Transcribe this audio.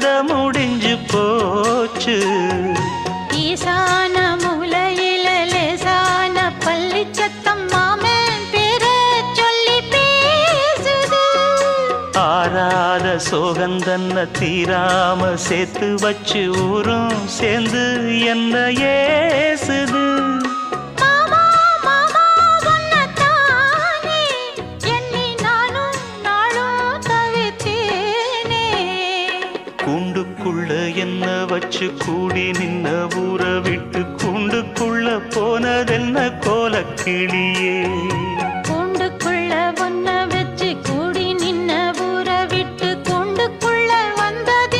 கதை முடிஞ்சு போச்சு. ஈசான மூலையில லேசான பள்ளி சத்தம் மாமன் பேர சொல்லி பேசுது. ஆறாத சோகந்தன்ன தீராம சேர்த்து வச்சு ஊரும் சேர்ந்து என்ன ஏசுது. மாமா மாமா உன்னத்தானே எண்ணி நானும் நாளும் தவித்தேனே. கூண்டுக்குள்ள என்ன வச்சு கூடி நின்ன ஊரை விட்டு கூண்டுக்குள்ள போனதென்ன கோலக்கிளியே.